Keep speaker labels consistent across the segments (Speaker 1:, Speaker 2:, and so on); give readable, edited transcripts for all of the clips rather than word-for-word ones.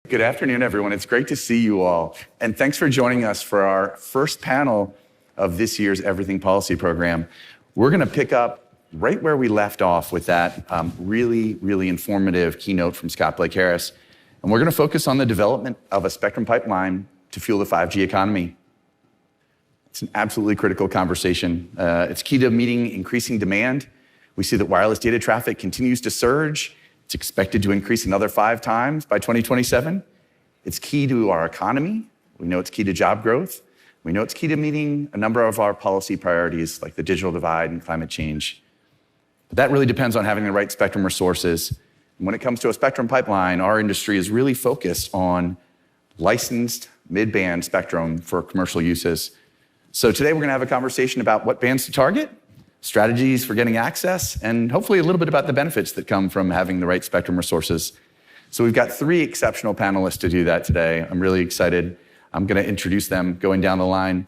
Speaker 1: Good afternoon, everyone. It's great to see you all. And thanks for joining us for our first panel of this year's Everything Policy program. We're going to pick up right where we left off with that really informative keynote from Scott Blake Harris. And we're going to focus on the development of a spectrum pipeline to fuel the 5G economy. It's an absolutely critical conversation. It's key to meeting increasing demand. We see that wireless data traffic continues to surge. It's expected to increase another 5 times by 2027. It's key to our economy. We know it's key to job growth. We know it's key to meeting a number of our policy priorities like the digital divide and climate change. But that really depends on having the right spectrum resources. And when it comes to a spectrum pipeline, our industry is really focused on licensed mid-band spectrum for commercial uses. So today we're going to have a conversation about what bands to target, strategies for getting access, and hopefully a little bit about the benefits that come from having the right spectrum resources. So we've got 3 exceptional panelists to do that today. I'm really excited. I'm going to introduce them going down the line.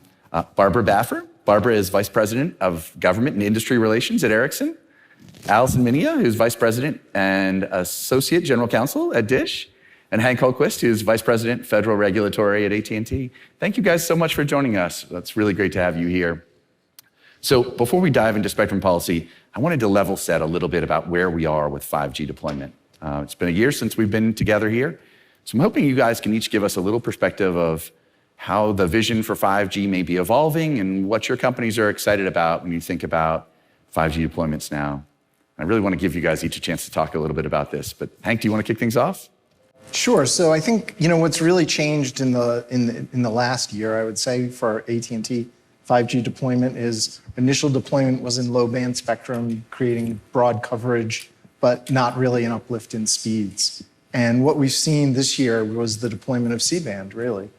Speaker 1: Barbara Baffer. Barbara is Vice President of Government and Industry Relations at Ericsson. Alison Minea, who's Vice President and Associate General Counsel at DISH. And Hank Hultquist, who's Vice President, Federal Regulatory at AT&T. Thank you guys so much for joining us. That's really great to have you here. So before we dive into spectrum policy, I wanted to level set a little bit about where we are with 5G deployment. It's been a year since we've been together here. So I'm hoping you guys can each give us a little perspective of how the vision for 5G may be evolving and what your companies are excited about when you think about 5G deployments now. I really want to give you guys each a chance to talk a little bit about this. But Hank, do you want to kick things off?
Speaker 2: Sure. So I think what's really changed in the last year, I would say, for AT&T 5G deployment is initial deployment was in low-band spectrum, creating broad coverage, but not really an uplift in speeds. And what we've seen this year was the deployment of C-band, really,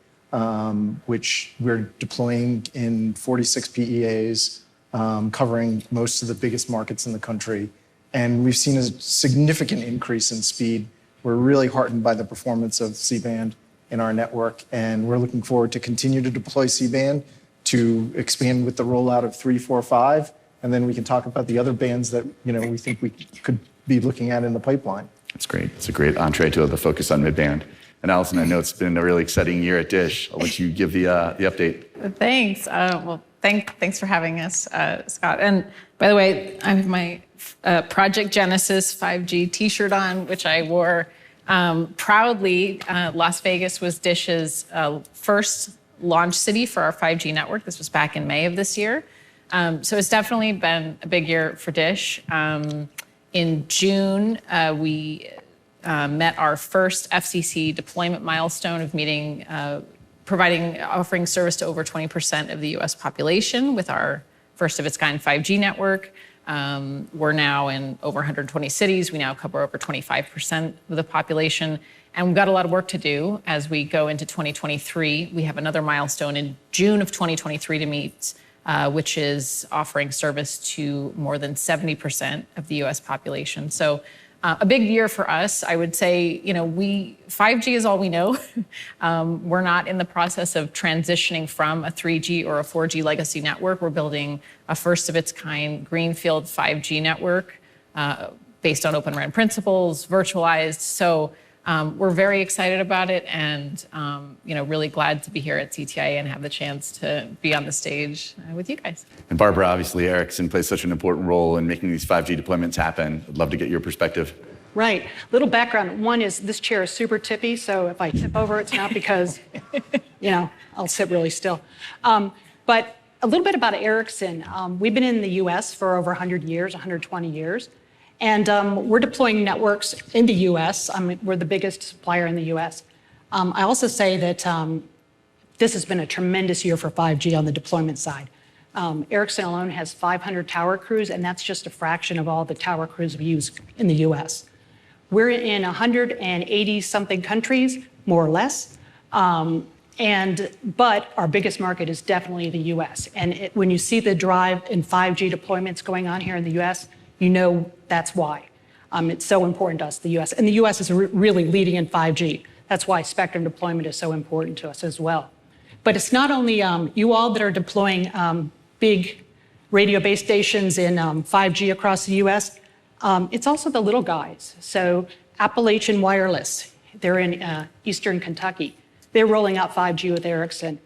Speaker 2: which we're deploying in 46 PEAs, covering most of the biggest markets in the country. And we've seen a significant increase in speed. We're really heartened by the performance of C-band in our network, and we're looking forward to continue to deploy C-band to expand with the rollout of 3, 4, 5, and then we can talk about the other bands that we think we could be looking at in the pipeline.
Speaker 1: That's great. It's a great entree to the focus on mid-band. And Alison, I know it's been a really exciting year at DISH. I'll let you give the update.
Speaker 3: Thanks. Thanks for having us, Scott. And by the way, I have my Project Genesis 5G T-shirt on, which I wore proudly. Las Vegas was DISH's first launch city for our 5G network. This was back in May of this year. So it's definitely been a big year for DISH. In June, we met our first FCC deployment milestone of offering service to over 20% of the US population with our first of its kind 5G network. We're now in over 120 cities. We now cover over 25% of the population. And we've got a lot of work to do as we go into 2023. We have another milestone in June of 2023 to meet, which is offering service to more than 70% of the US population. So a big year for us. I would say, 5G is all we know. We're not in the process of transitioning from a 3G or a 4G legacy network. We're building a first of its kind greenfield 5G network based on Open RAN principles, virtualized. So we're very excited about it and, really glad to be here at CTIA and have the chance to be on the stage with you guys.
Speaker 1: And Barbara, obviously, Ericsson plays such an important role in making these 5G deployments happen. I'd love to get your perspective.
Speaker 4: Right. Little background. One is this chair is super tippy, so if I tip over, it's not because, I'll sit really still. But a little bit about Ericsson. We've been in the U.S. for over 100 years, 120 years. And we're deploying networks in the U.S. We're the biggest supplier in the U.S. I also say that this has been a tremendous year for 5G on the deployment side. Ericsson alone has 500 tower crews, and that's just a fraction of all the tower crews we use in the U.S. We're in 180-something countries, more or less. But our biggest market is definitely the U.S. And when you see the drive in 5G deployments going on here in the U.S., that's why. It's so important to us, the U.S. And the U.S. is really leading in 5G. That's why spectrum deployment is so important to us as well. But it's not only you all that are deploying big radio base stations in 5G across the U.S. It's also the little guys. So Appalachian Wireless They're in eastern Kentucky. They're rolling out 5G with Ericsson.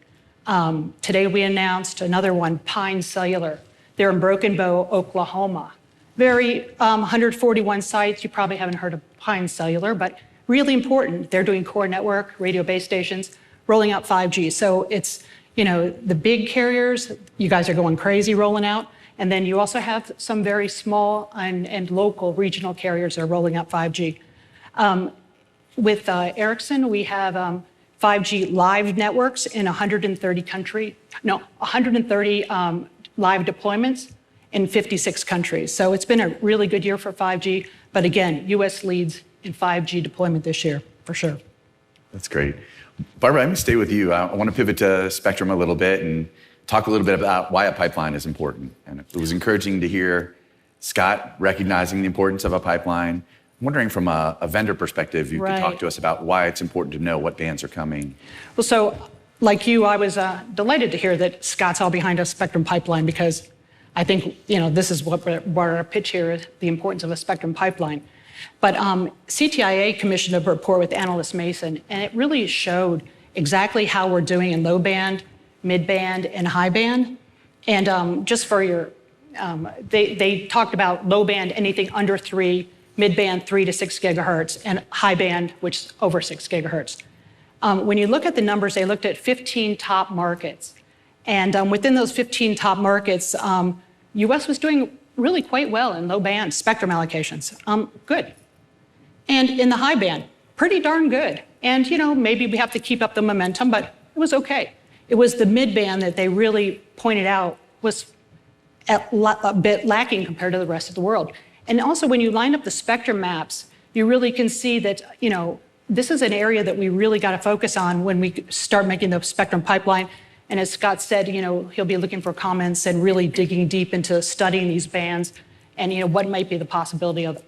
Speaker 4: Today we announced another one, Pine Cellular. They're in Broken Bow, Oklahoma. 141 sites. You probably haven't heard of Pine Cellular, but really important. They're doing core network, radio base stations, rolling out 5G. So it's, the big carriers, you guys are going crazy rolling out. And then you also have some very small and local regional carriers that are rolling out 5G. With Ericsson, we have 5G live networks in 130 live deployments in 56 countries. So it's been a really good year for 5G. But again, US leads in 5G deployment this year, for sure.
Speaker 1: That's great. Barbara, I'm going to stay with you. I want to pivot to Spectrum a little bit and talk a little bit about why a pipeline is important. And it was encouraging to hear Scott recognizing the importance of a pipeline. I'm wondering from a vendor perspective, you could talk to us about why it's important to know what bands are coming.
Speaker 4: Well, so like you, I was delighted to hear that Scott's all behind a Spectrum pipeline, because I think, this is what our pitch here is, the importance of a Spectrum pipeline. But CTIA commissioned a report with Analyst Mason, and it really showed exactly how we're doing in low band, mid band, and high band. And just for your, they talked about low band, anything under 3, mid band 3 to 6 gigahertz, and high band, which is over 6 gigahertz. When you look at the numbers, they looked at 15 top markets. And within those 15 top markets, US was doing really quite well in low band spectrum allocations. Good. And in the high band, pretty darn good. And, maybe we have to keep up the momentum, but it was okay. It was the mid band that they really pointed out was a bit lacking compared to the rest of the world. And also, when you line up the spectrum maps, you really can see that, this is an area that we really got to focus on when we start making the spectrum pipeline. And as Scott said, he'll be looking for comments and really digging deep into studying these bands and, what might be the possibility of,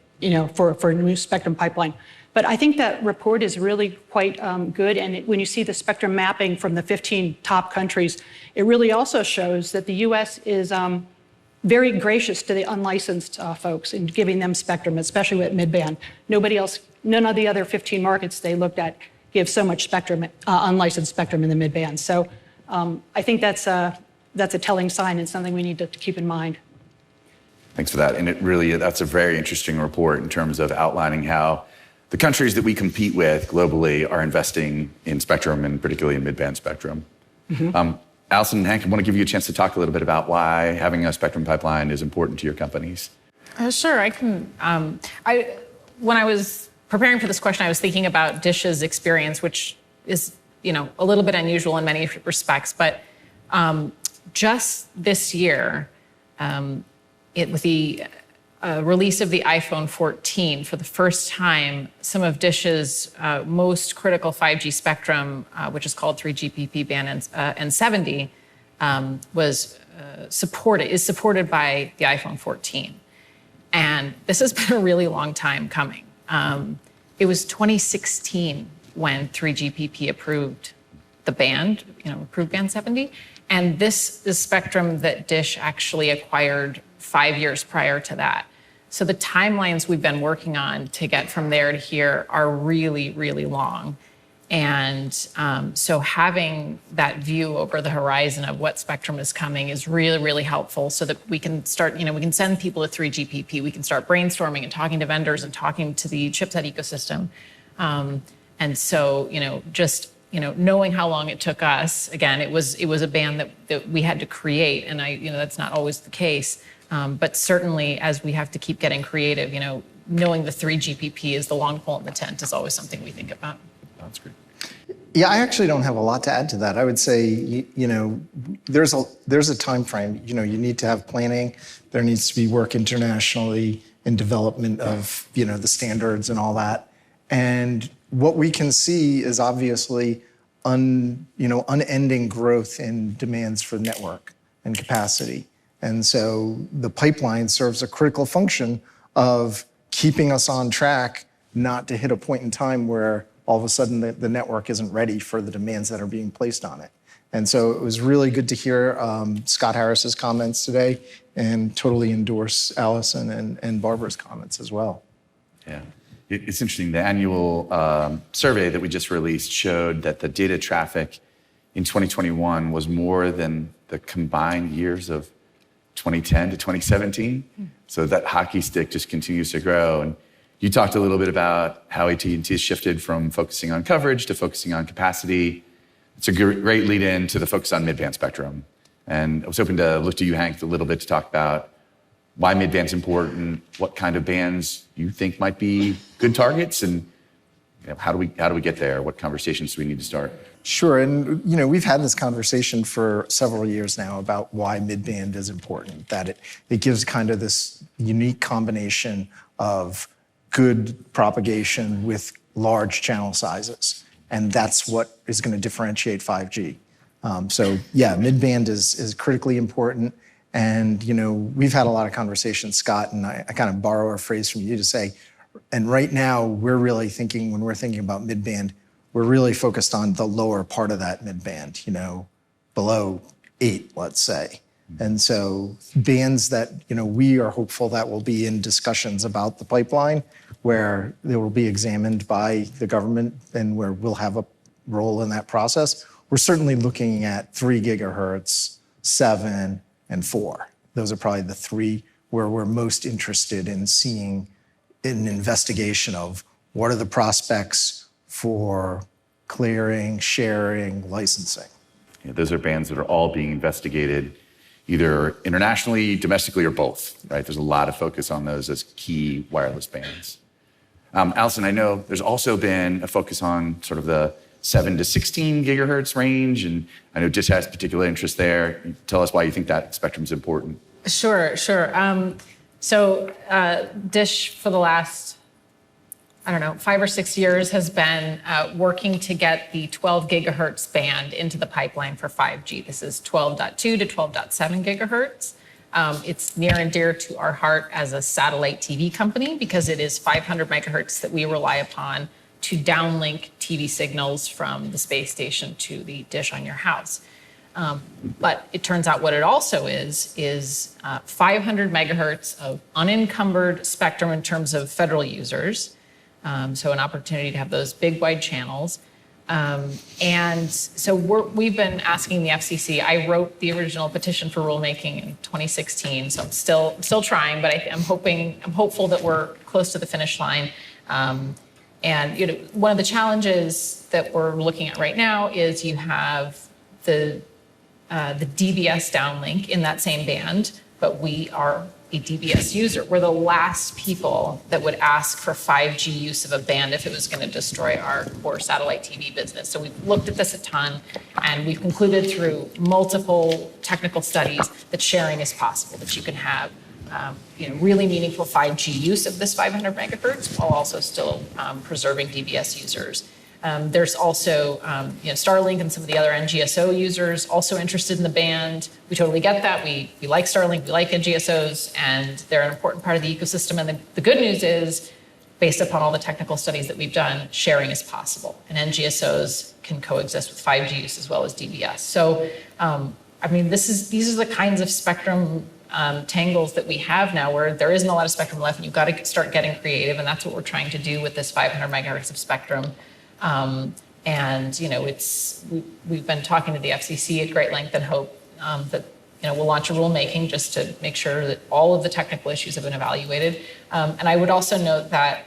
Speaker 4: for a new spectrum pipeline. But I think that report is really quite good. And when you see the spectrum mapping from the 15 top countries, it really also shows that the US is very gracious to the unlicensed folks in giving them spectrum, especially with mid-band. None of the other 15 markets they looked at give so much spectrum, unlicensed spectrum in the mid-band. So I think that's a telling sign and something we need to keep in mind.
Speaker 1: Thanks for that. And that's a very interesting report in terms of outlining how the countries that we compete with globally are investing in spectrum, and particularly in mid-band spectrum. Mm-hmm. Alison and Hank, I want to give you a chance to talk a little bit about why having a spectrum pipeline is important to your companies.
Speaker 3: Sure, I can. When I was preparing for this question, I was thinking about Dish's experience, which is, a little bit unusual in many respects. But just this year, with the release of the iPhone 14, for the first time, some of Dish's most critical 5G spectrum, which is called 3GPP band and 70, is supported by the iPhone 14. And this has been a really long time coming. It was 2016 when 3GPP approved the band, approved band 70. And this is spectrum that Dish actually acquired 5 years prior to that. So the timelines we've been working on to get from there to here are really, really long. And so having that view over the horizon of what spectrum is coming is really, really helpful, so that we can start, we can send people to 3GPP. We can start brainstorming and talking to vendors and talking to the chipset ecosystem. And so, knowing how long it took us, again, it was a band that we had to create, and that's not always the case. But certainly, as we have to keep getting creative, knowing the 3GPP is the long pole in the tent is always something we think about.
Speaker 1: That's great.
Speaker 2: Yeah, I actually don't have a lot to add to that. I would say, there's a time frame. You need to have planning. There needs to be work internationally in development of, the standards and all that. And what we can see is obviously unending growth in demands for network and capacity. And so the pipeline serves a critical function of keeping us on track, not to hit a point in time where all of a sudden the network isn't ready for the demands that are being placed on it. And so it was really good to hear Scott Harris's comments today, and totally endorse Alison and Barbara's comments as well.
Speaker 1: Yeah. It's interesting. The annual survey that we just released showed that the data traffic in 2021 was more than the combined years of 2010 to 2017. So that hockey stick just continues to grow. And you talked a little bit about how AT&T has shifted from focusing on coverage to focusing on capacity. It's a great lead in to the focus on mid-band spectrum. And I was hoping to look to you, Hank, a little bit to talk about why mid-band's important, what kind of bands you think might be good targets, and how do we get there? What conversations do we need to start?
Speaker 2: Sure, and we've had this conversation for several years now about why mid-band is important, that it gives kind of this unique combination of good propagation with large channel sizes, and that's what is going to differentiate 5G. So yeah, mid-band is critically important, and we've had a lot of conversations, Scott, and I kind of borrow a phrase from you to say, and right now we're really thinking, when we're thinking about mid-band, we're really focused on the lower part of that mid-band, below 8, let's say. And so bands that, we are hopeful that will be in discussions about the pipeline, where they will be examined by the government and where we'll have a role in that process. We're certainly looking at 3 gigahertz, 7, and 4. Those are probably the 3 where we're most interested in seeing an investigation of what are the prospects for clearing, sharing, licensing.
Speaker 1: Yeah, those are bands that are all being investigated either internationally, domestically, or both, right? There's a lot of focus on those as key wireless bands. Alison, I know there's also been a focus on sort of the 7 to 16 gigahertz range, and I know Dish has particular interest there. Tell us why you think that spectrum is important.
Speaker 3: Sure. So Dish for the last, 5 or 6 years has been working to get the 12 gigahertz band into the pipeline for 5G. This is 12.2 to 12.7 gigahertz. It's near and dear to our heart as a satellite TV company because it is 500 megahertz that we rely upon to downlink TV signals from the space station to the dish on your house. But it turns out what it also is 500 megahertz of unencumbered spectrum in terms of federal users. So an opportunity to have those big wide channels. And so we've been asking the FCC. I wrote the original petition for rulemaking in 2016, so I'm still trying, but I'm hopeful that we're close to the finish line. And one of the challenges that we're looking at right now is you have the DBS downlink in that same band, but we are a DBS user. We're the last people that would ask for 5G use of a band if it was going to destroy our core satellite TV business. So we've looked at this a ton, and we've concluded through multiple technical studies that sharing is possible, that you can have really meaningful 5G use of this 500 megahertz while also still preserving DBS users. There's also Starlink and some of the other NGSO users also interested in the band. We totally get that. We like Starlink, we like NGSOs, and they're an important part of the ecosystem. And the good news is, based upon all the technical studies that we've done, sharing is possible. And NGSOs can coexist with 5G use as well as DBS. So, these are the kinds of spectrum tangles that we have now where there isn't a lot of spectrum left, and you've got to start getting creative. And that's what we're trying to do with this 500 megahertz of spectrum. We've been talking to the FCC at great length and hope that we'll launch a rulemaking just to make sure that all of the technical issues have been evaluated. And I would also note that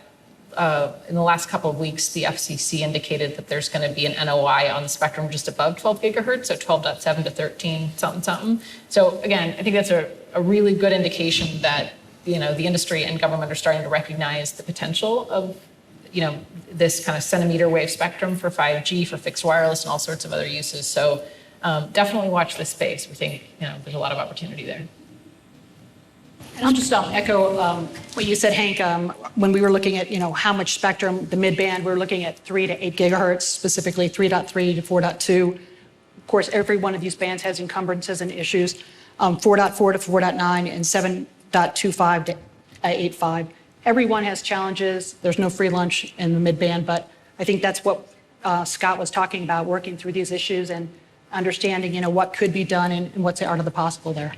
Speaker 3: in the last couple of weeks, the FCC indicated that there's going to be an NOI on the spectrum just above 12 gigahertz, so 12.7 to 13 something. So again, I think that's a really good indication that the industry and government are starting to recognize the potential of this kind of centimeter wave spectrum for 5G, for fixed wireless, and all sorts of other uses. So definitely watch this space. We think there's a lot of opportunity there.
Speaker 4: And I'll just echo what you said, Hank. When we were looking at how much spectrum, the mid-band, we were looking at 3 to 8 gigahertz, specifically 3.3 to 4.2. Of course, every one of these bands has encumbrances and issues. 4.4 to 4.9 and 7.25 to 8.5. Everyone has challenges. There's no free lunch in the mid-band, but I think that's what Scott was talking about, working through these issues and understanding, what could be done and what's the art of the possible there.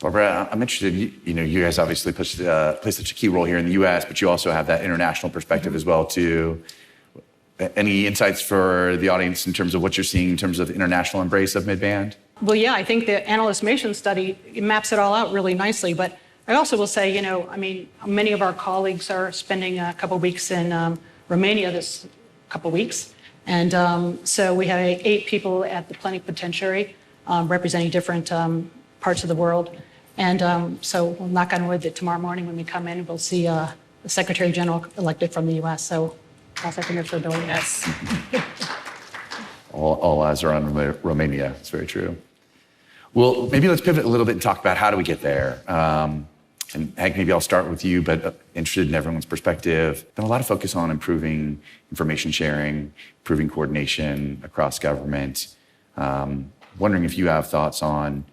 Speaker 1: Barbara, I'm interested, you guys obviously play such a key role here in the US, but you also have that international perspective as well too. Any insights for the audience in terms of what you're seeing in terms of international embrace of midband?
Speaker 4: Well, yeah, I think the Analyst Mason study maps it all out really nicely. But I also will say, many of our colleagues are spending a couple weeks in Romania this couple weeks. And so we have 8 people at the plenipotentiary representing different parts of the world. And so we'll knock on wood that tomorrow morning when we come in, we'll see the Secretary General elected from the US. So cross our fingers for Bill.
Speaker 3: Yes.
Speaker 1: All eyes are on Romania. It's very true. Well, maybe let's pivot a little bit and talk about how do we get there. And Hank, maybe I'll start with you, but interested in everyone's perspective. Been a lot of focus on improving information sharing, improving coordination across government. Wondering if you have thoughts on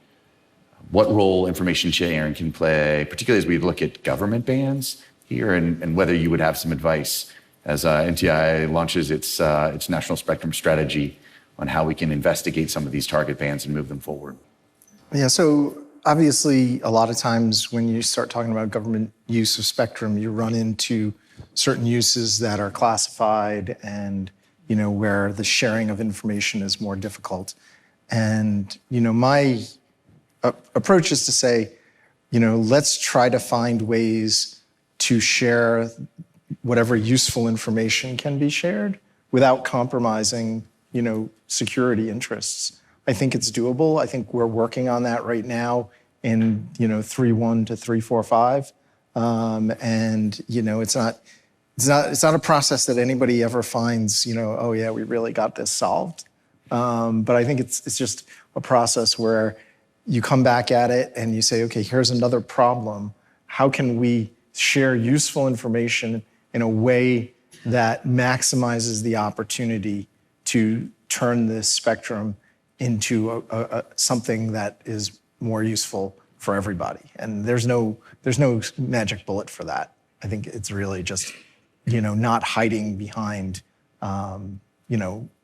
Speaker 1: what role information sharing can play, particularly as we look at government bands here, and whether you would have some advice as NTIA launches its national spectrum strategy on how we can investigate some of these target bands and move them forward.
Speaker 2: Yeah, so obviously a lot of times when you start talking about government use of spectrum, you run into certain uses that are classified and, where the sharing of information is more difficult. And, my approach is to say, let's try to find ways to share whatever useful information can be shared without compromising, security interests. I think it's doable. I think we're working on that right now in, 3.1 to 3.4.5. And, it's not a process that anybody ever finds, oh yeah, we really got this solved. But I think it's just a process where you come back at it and you say, okay, here's another problem. How can we share useful information in a way that maximizes the opportunity to turn this spectrum into something that is more useful for everybody? And there's no magic bullet for that. I think it's really just, not hiding behind,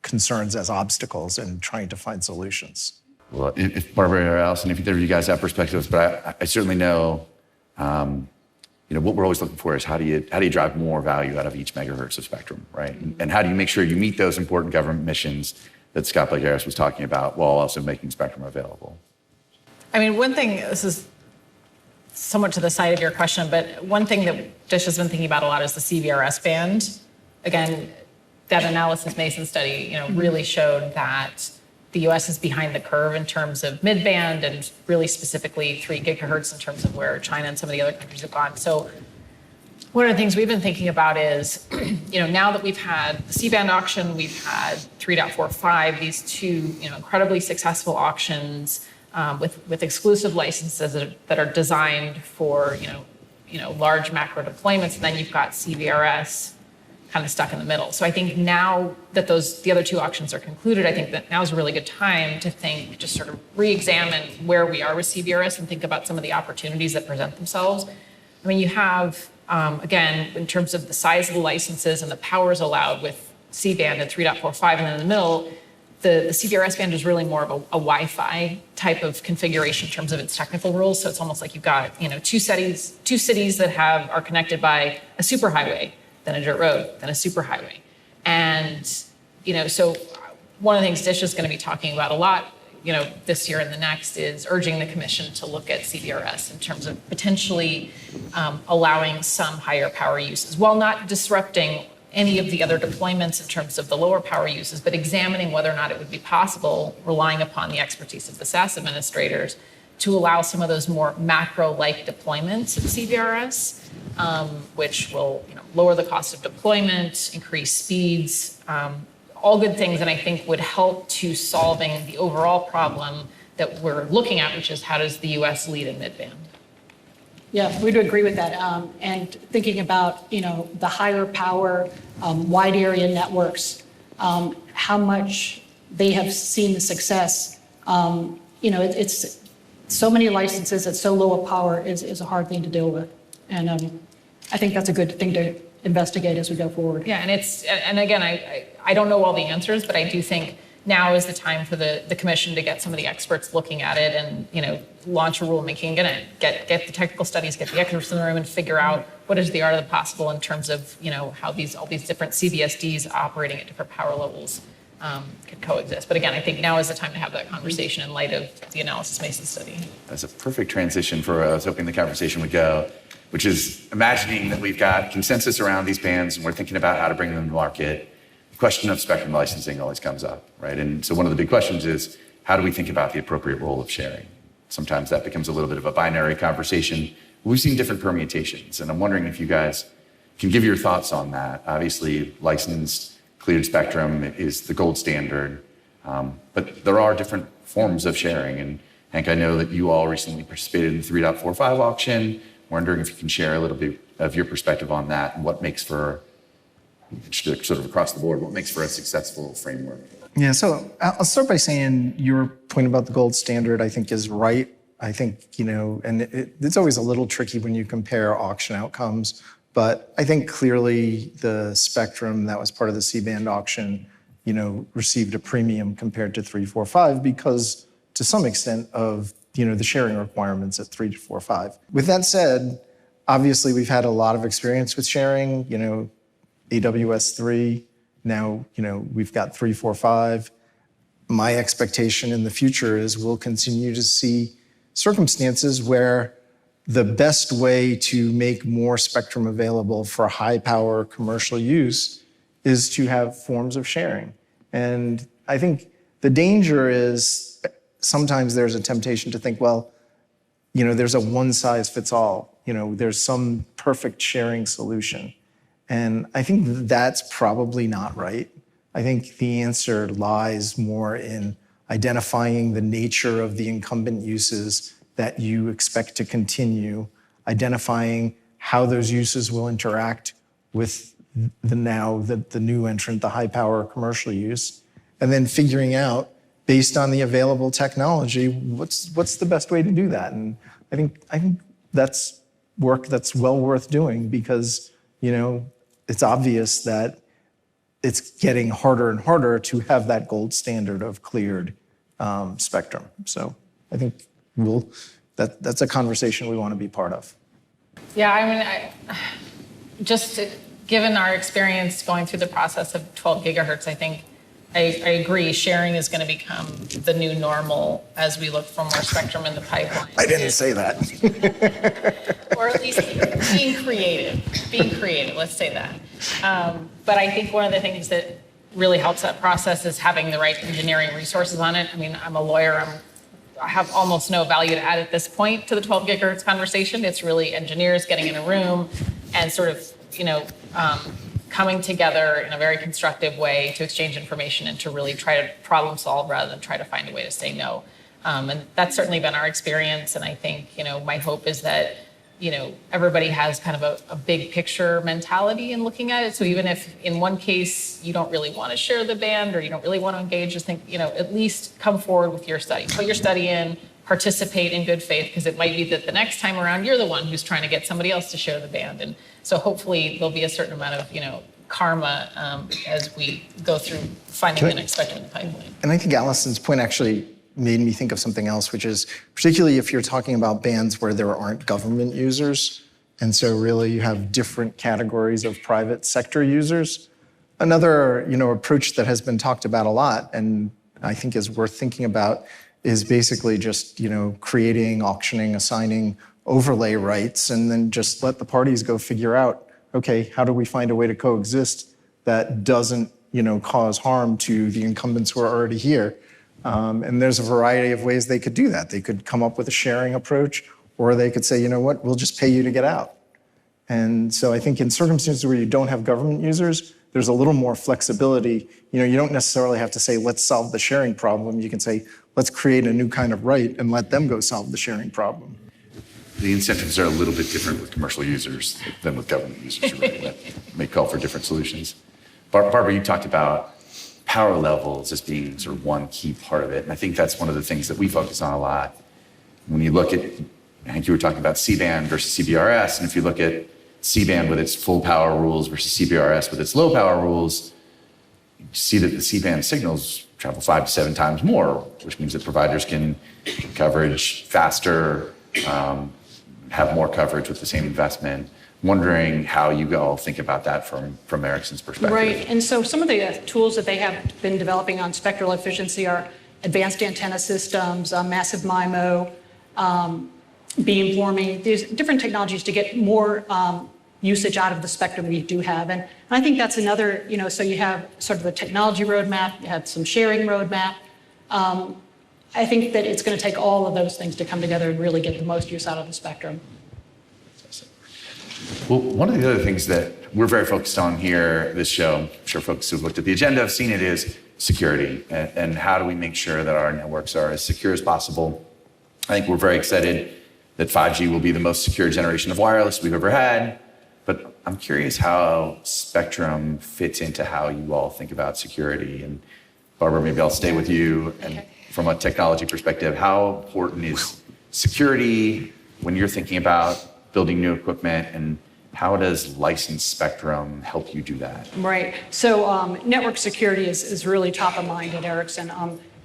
Speaker 2: concerns as obstacles and trying to find solutions.
Speaker 1: Well, if Barbara or Alison, if either of you guys have perspectives, but I certainly know, what we're always looking for is how do you drive more value out of each megahertz of spectrum, right? And how do you make sure you meet those important government missions that Scott Blake-Harris was talking about while also making spectrum available?
Speaker 3: I mean, one thing, this is somewhat to the side of your question, but one thing that Dish has been thinking about a lot is the CBRS band. Again, that Analysis Mason study, really showed that the U.S. is behind the curve in terms of mid-band and really specifically 3 gigahertz in terms of where China and some of the other countries have gone. So one of the things we've been thinking about is, now that we've had the C-band auction, we've had 3.45, these 2, incredibly successful auctions with exclusive licenses that are designed for, large macro deployments, and then you've got CBRS kind of stuck in the middle. So I think now that the other 2 auctions are concluded, I think that now is a really good time to think, just sort of re-examine where we are with CBRS and think about some of the opportunities that present themselves. I mean, you have, again, in terms of the size of the licenses and the powers allowed with C-band at 3.45, and then in the middle, the CBRS band is really more of a Wi-Fi type of configuration in terms of its technical rules. So it's almost like you've got, 2 cities that are connected by a superhighway, then a dirt road, then a superhighway. And, so one of the things Dish is going to be talking about a lot, this year and the next is urging the commission to look at CBRS in terms of potentially allowing some higher power uses while not disrupting any of the other deployments in terms of the lower power uses, but examining whether or not it would be possible, relying upon the expertise of the SAS administrators, to allow some of those more macro-like deployments of CBRS, which will lower the cost of deployment, increase speeds, all good things that I think would help to solving the overall problem that we're looking at, which is how does the U.S. lead in mid-band?
Speaker 4: Yeah, we do agree with that. And thinking about, the higher power, wide area networks, how much they have seen the success. It's so many licenses at so low a power is a hard thing to deal with. And I think that's a good thing to investigate as we go forward.
Speaker 3: Yeah, and again, I don't know all the answers, but I do think now is the time for the commission to get some of the experts looking at it and, launch a rulemaking, get the technical studies, get the experts in the room and figure out what is the art of the possible in terms of, how all these different CBSDs operating at different power levels could coexist. But again, I think now is the time to have that conversation in light of the Analysis Mason study.
Speaker 1: That's a perfect transition for where I was hoping the conversation would go, which is imagining that we've got consensus around these bands and we're thinking about how to bring them to market. The question of spectrum licensing always comes up, right? And so one of the big questions is, how do we think about the appropriate role of sharing? Sometimes that becomes a little bit of a binary conversation. We've seen different permutations, and I'm wondering if you guys can give your thoughts on that. Obviously, licensed cleared spectrum is the gold standard, but there are different forms of sharing. And Hank, I know that you all recently participated in the 3.45 auction. Wondering if you can share a little bit of your perspective on that and what makes for, sort of across the board, what makes for a successful framework.
Speaker 2: Yeah, so I'll start by saying your point about the gold standard, I think, is right. I think, and it's always a little tricky when you compare auction outcomes, but I think clearly the spectrum that was part of the C-band auction, received a premium compared to 3.45 because, to some extent, of the sharing requirements at 3.45. With that said, obviously we've had a lot of experience with sharing, AWS 3, now, we've got 3.45. My expectation in the future is we'll continue to see circumstances where the best way to make more spectrum available for high power commercial use is to have forms of sharing. And I think the danger is sometimes there's a temptation to think, well, there's a one size fits all, there's some perfect sharing solution. And I think that's probably not right. I think the answer lies more in identifying the nature of the incumbent uses that you expect to continue, identifying how those uses will interact with the new entrant, the high power commercial use, and then figuring out, based on the available technology, what's the best way to do that? And I think that's work that's well worth doing because, it's obvious that it's getting harder and harder to have that gold standard of cleared spectrum. So I think that's a conversation we want to be part of.
Speaker 3: Yeah, given our experience going through the process of 12 gigahertz, I think I agree. Sharing is going to become the new normal as we look for more spectrum in the pipeline.
Speaker 2: I didn't say that.
Speaker 3: Or at least being creative, let's say that. But I think one of the things that really helps that process is having the right engineering resources on it. I mean, I'm a lawyer. I have almost no value to add at this point to the 12 gigahertz conversation. It's really engineers getting in a room and sort of, coming together in a very constructive way to exchange information and to really try to problem solve rather than try to find a way to say no. And that's certainly been our experience. And I think, my hope is that, everybody has kind of a big picture mentality in looking at it. So even if in one case you don't really want to share the band or you don't really want to engage, just think, at least come forward with your study. Put your study in, participate in good faith, because it might be that the next time around you're the one who's trying to get somebody else to share the band. And so hopefully there'll be a certain amount of, karma as we go through finding the next spectrum in the pipeline.
Speaker 2: And I think Alison's point actually made me think of something else, which is particularly if you're talking about bands where there aren't government users, and so really you have different categories of private sector users. Another, approach that has been talked about a lot and I think is worth thinking about is basically just, creating, auctioning, assigning overlay rights, and then just let the parties go figure out, okay, how do we find a way to coexist that doesn't, cause harm to the incumbents who are already here? And there's a variety of ways they could do that. They could come up with a sharing approach, or they could say, we'll just pay you to get out. And so I think in circumstances where you don't have government users, there's a little more flexibility. You don't necessarily have to say, let's solve the sharing problem. You can say, let's create a new kind of right and let them go solve the sharing problem.
Speaker 1: The incentives are a little bit different with commercial users than with government users. Right? That may call for different solutions. Barbara, you talked about power levels as being sort of one key part of it. And I think that's one of the things that we focus on a lot. When you look at, I think you were talking about C-band versus CBRS, and if you look at C-band with its full power rules versus CBRS with its low power rules, you see that the C-band signals travel 5 to 7 times more, which means that providers can get coverage faster, have more coverage with the same investment. Wondering how you all think about that from Ericsson's perspective.
Speaker 4: Right, and so some of the tools that they have been developing on spectral efficiency are advanced antenna systems, massive MIMO, beamforming, these different technologies to get more usage out of the spectrum we do have. And I think that's another, so you have sort of the technology roadmap, you have some sharing roadmap. I think that it's going to take all of those things to come together and really get the most use out of the spectrum.
Speaker 1: Well, one of the other things that we're very focused on here, this show, I'm sure folks who've looked at the agenda have seen it, is security. And how do we make sure that our networks are as secure as possible? I think we're very excited that 5G will be the most secure generation of wireless we've ever had. But I'm curious how spectrum fits into how you all think about security. And Barbara, maybe I'll stay with you. And from a technology perspective, how important is security when you're thinking about building new equipment, and how does licensed spectrum help you do that?
Speaker 4: Right. So network security is really top of mind at Ericsson.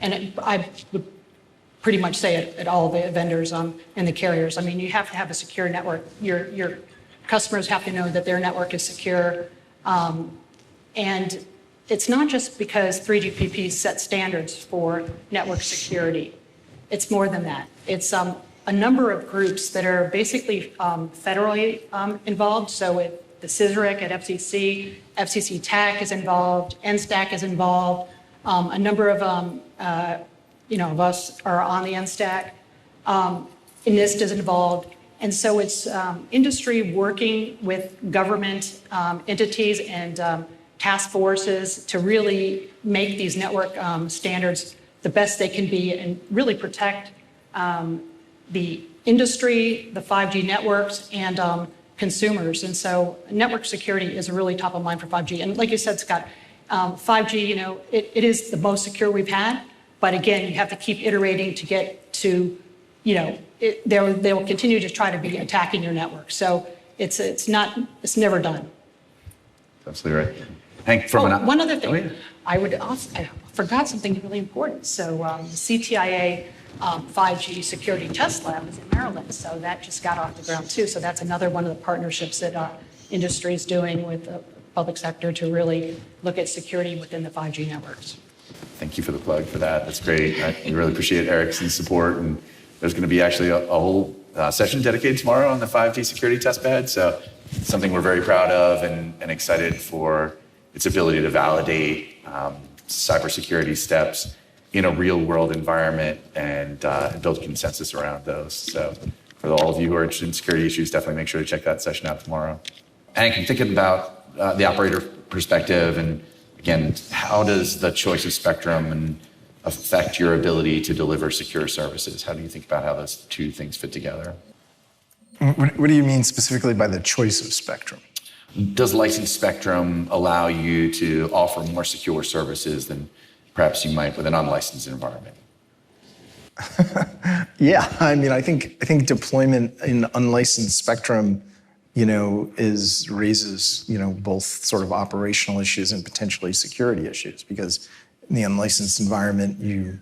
Speaker 4: I would pretty much say it at all the vendors and the carriers. I mean, you have to have a secure network. Your customers have to know that their network is secure. And it's not just because 3GPP set standards for network security. It's more than that. It's a number of groups that are basically federally involved. So the CISRIC at FCC TAC is involved, NSTAC is involved. A number of of us are on the NSTAC. NIST is involved. And so it's industry working with government entities and task forces to really make these network standards the best they can be and really protect the industry, the 5G networks, and consumers. And so network security is really top of mind for 5G. And like you said, Scott, 5G, it is the most secure we've had. But again, you have to keep iterating to get to, they will continue to try to be attacking your network. So it's never done.
Speaker 1: Absolutely right. Hank,
Speaker 4: one other thing,
Speaker 1: oh, yeah.
Speaker 4: I forgot something really important. So the CTIA 5G security test lab is in Maryland. So that just got off the ground too. So that's another one of the partnerships that industry is doing with the public sector to really look at security within the 5G networks.
Speaker 1: Thank you for the plug for that. That's great. We really appreciate Ericsson's support. And there's going to be actually a whole session dedicated tomorrow on the 5G security test bed. So it's something we're very proud of and excited for its ability to validate cybersecurity steps in a real world environment and build consensus around those. So for all of you who are interested in security issues, definitely make sure to check that session out tomorrow. And I'm thinking about the operator perspective, and again, how does the choice of spectrum affect your ability to deliver secure services? How do you think about how those two things fit together?
Speaker 2: What do you mean specifically by the choice of spectrum?
Speaker 1: Does licensed spectrum allow you to offer more secure services than perhaps you might with an unlicensed environment?
Speaker 2: Yeah, I mean, I think deployment in unlicensed spectrum, raises, both sort of operational issues and potentially security issues, because in the unlicensed environment, you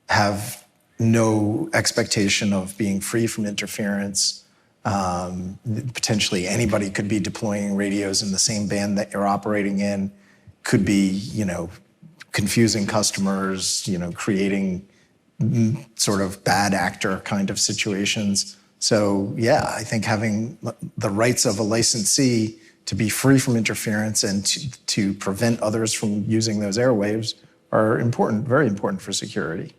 Speaker 2: have no expectation of being free from interference. Potentially anybody could be deploying radios in the same band that you're operating in, could be, confusing customers, creating sort of bad actor kind of situations. So yeah, I think having the rights of a licensee to be free from interference and to prevent others from using those airwaves are important, very important for security.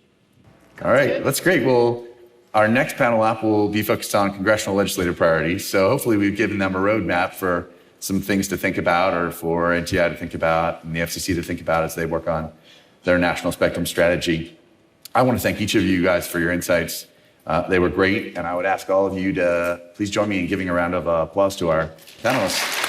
Speaker 1: All right, that's great. Well, our next panel up will be focused on congressional legislative priorities. So hopefully we've given them a roadmap for some things to think about, or for NTI to think about and the FCC to think about as they work on their national spectrum strategy. I want to thank each of you guys for your insights. They were great, and I would ask all of you to please join me in giving a round of applause to our panelists.